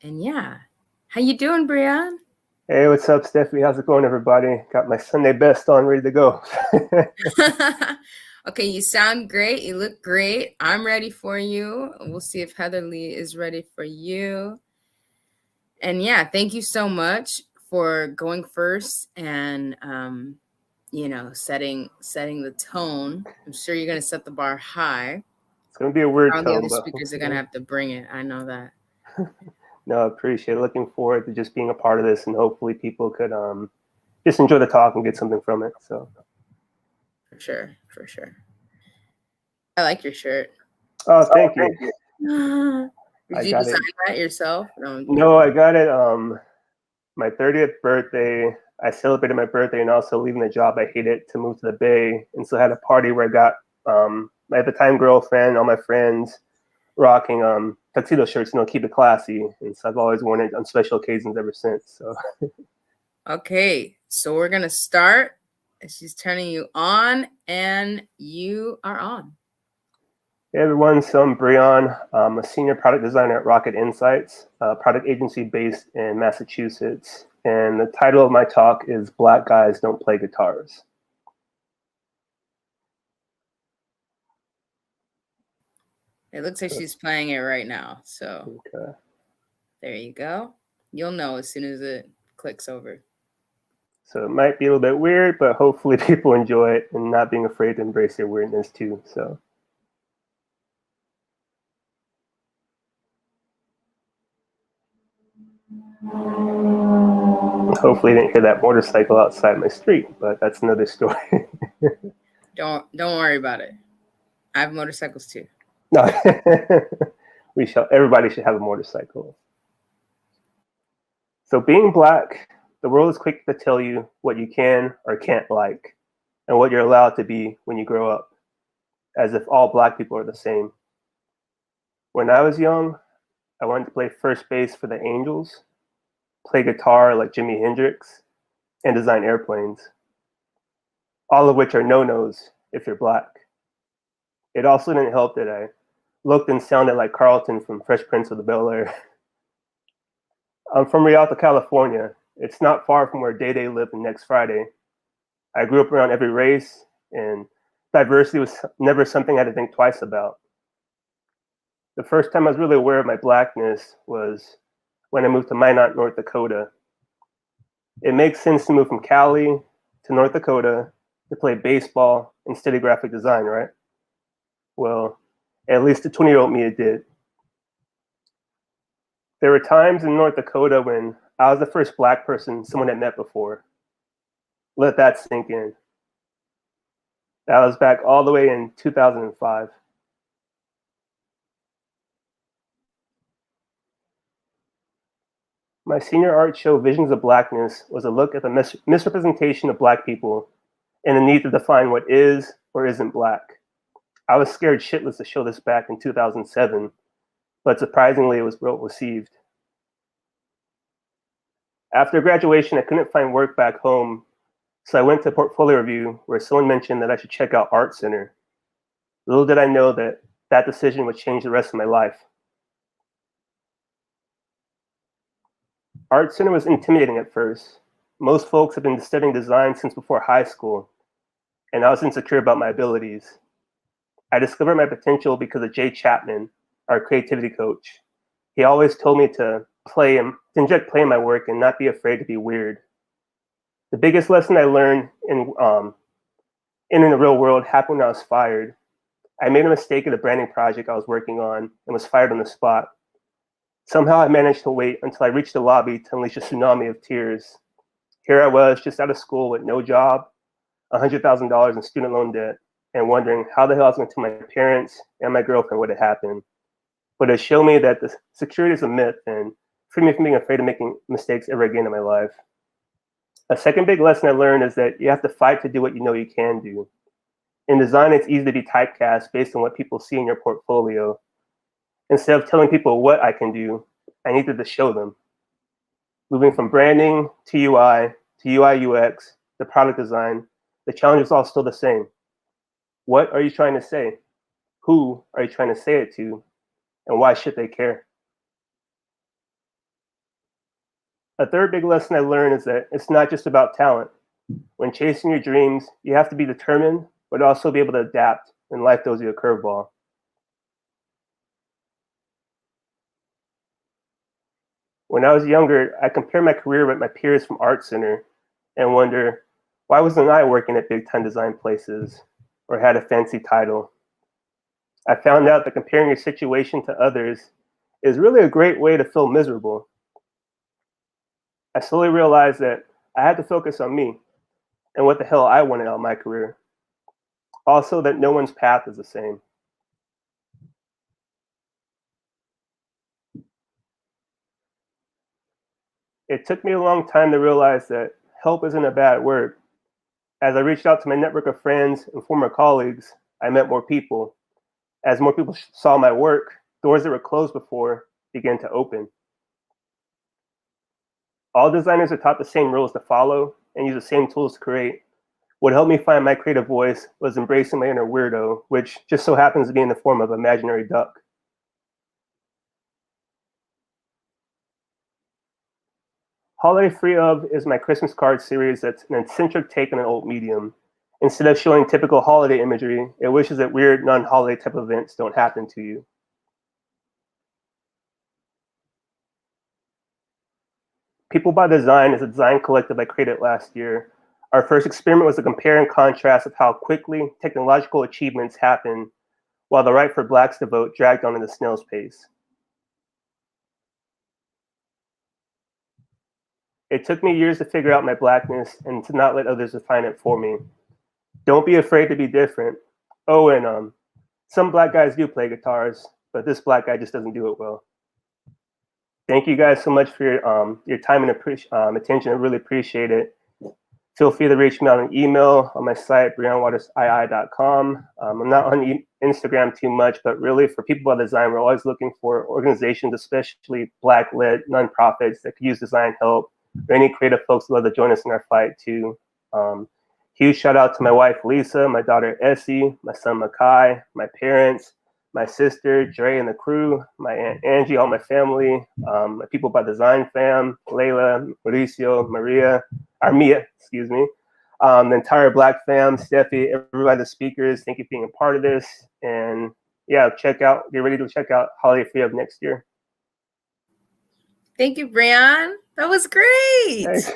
And yeah, how you doing, Breon? Hey, what's up, Stephanie? How's it going, everybody? Got my Sunday best on, ready to go. Okay, you sound great. You look great. I'm ready for you. We'll see if Heather Lee is ready for you. And yeah, thank you so much for going first and setting the tone. I'm sure you're gonna set the bar high. It's gonna be a weird All the other tone, but speakers are gonna yeah. have to bring it. I know that. No, I appreciate it. Looking forward to just being a part of this, and hopefully people could just enjoy the talk and get something from it. So, For sure, for sure. I like your shirt. oh, thank you. Did I you got design it. that yourself? No, I'm kidding. No, I got it. My 30th birthday. I celebrated my birthday and also leaving the job I hated to move to the Bay, and so I had a party where I got my at the time girlfriend, all my friends rocking tuxedo shirts, keep it classy. And so I've always worn it on special occasions ever since. So Okay, so we're gonna start. She's turning you on, and you are on. hey everyone, so I'm Breon. I'm a senior product designer at Rocket Insights, a product agency based in Massachusetts. And the title of my talk is Black Guys Don't Play Guitars. It looks like she's playing it right now. So Okay. there you go. You'll know as soon as it clicks over. So it might be a little bit weird, but hopefully people enjoy it and not being afraid to embrace their weirdness too. So hopefully you didn't hear that motorcycle outside my street, but that's another story. Don't worry about it. I have motorcycles too. No, everybody should have a motorcycle. So being black, the world is quick to tell you what you can or can't like, and what you're allowed to be when you grow up, as if all black people are the same. When I was young, I wanted to play first base for the Angels, play guitar like Jimi Hendrix, and design airplanes, all of which are no-nos if you're black. It also didn't help that I looked and sounded like Carlton from Fresh Prince of the Bel-Air. I'm from Rialto, California. It's not far from where Day Day lived next Friday. I grew up around every race, and diversity was never something I had to think twice about. The first time I was really aware of my blackness was when I moved to Minot, North Dakota. It makes sense to move from Cali to North Dakota to play baseball and study graphic design, right? Well, at least the 20-year-old me it did. There were times in North Dakota when I was the first black person someone had met before. Let that sink in. That was back all the way in 2005. My senior art show, Visions of Blackness, was a look at the misrepresentation of black people and the need to define what is or isn't black. I was scared shitless to show this back in 2007, but surprisingly, it was well received. After graduation, I couldn't find work back home, so I went to a portfolio review where someone mentioned that I should check out Art Center. Little did I know that that decision would change the rest of my life. Art Center was intimidating at first. Most folks have been studying design since before high school, and I was insecure about my abilities. I discovered my potential because of Jay Chapman, our creativity coach. He always told me to to inject play in my work and not be afraid to be weird. The biggest lesson I learned in the real world happened when I was fired. I made a mistake at a branding project I was working on and was fired on the spot. Somehow I managed to wait until I reached the lobby to unleash a tsunami of tears. Here I was, just out of school with no job, $100,000 in student loan debt, and wondering how the hell I was going to tell my parents and my girlfriend what had happened. But it showed me that the security is a myth and freed me from being afraid of making mistakes ever again in my life. A second big lesson I learned is that you have to fight to do what you know you can do. In design, it's easy to be typecast based on what people see in your portfolio. Instead of telling people what I can do, I needed to show them. Moving from branding to UI UX, to product design, the challenge is all still the same. What are you trying to say? Who are you trying to say it to? And why should they care? A third big lesson I learned is that it's not just about talent. When chasing your dreams, you have to be determined, but also be able to adapt when life throws you a curveball. When I was younger, I compared my career with my peers from Art Center and wonder, why wasn't I working at big time design places or had a fancy title? I found out that comparing your situation to others is really a great way to feel miserable. I slowly realized that I had to focus on me and what the hell I wanted out of my career. Also, that no one's path is the same. It took me a long time to realize that help isn't a bad word. As I reached out to my network of friends and former colleagues, I met more people. As more people saw my work, doors that were closed before began to open. All designers are taught the same rules to follow and use the same tools to create. What helped me find my creative voice was embracing my inner weirdo, which just so happens to be in the form of an imaginary duck. Holiday Free Of is my Christmas card series that's an eccentric take on an old medium. Instead of showing typical holiday imagery, it wishes that weird, non-holiday type events don't happen to you. People by Design is a design collective I created last year. Our first experiment was to compare and contrast of how quickly technological achievements happen while the right for blacks to vote dragged on at a snail's pace. It took me years to figure out my blackness and to not let others define it for me. Don't be afraid to be different. Oh, and some black guys do play guitars, but this black guy just doesn't do it well. Thank you guys so much for your time and attention. I really appreciate it. Feel free to reach me on an email on my site, breonwatersiii.com. I'm not on Instagram too much, but really for people by design, we're always looking for organizations, especially Black-led nonprofits that could use design help, or any creative folks who love to join us in our fight too. Huge shout out to my wife, Lisa, my daughter, Essie, my son, Makai, my parents, my sister, Dre and the crew, my Aunt Angie, all my family, my people by design fam, Layla, Mauricio, Maria, Armia, excuse me, the entire Black fam, Steffi, everybody, the speakers, thank you for being a part of this. And yeah, get ready to check out Holiday Free Of next year. Thank you, Breon. That was great. Thanks.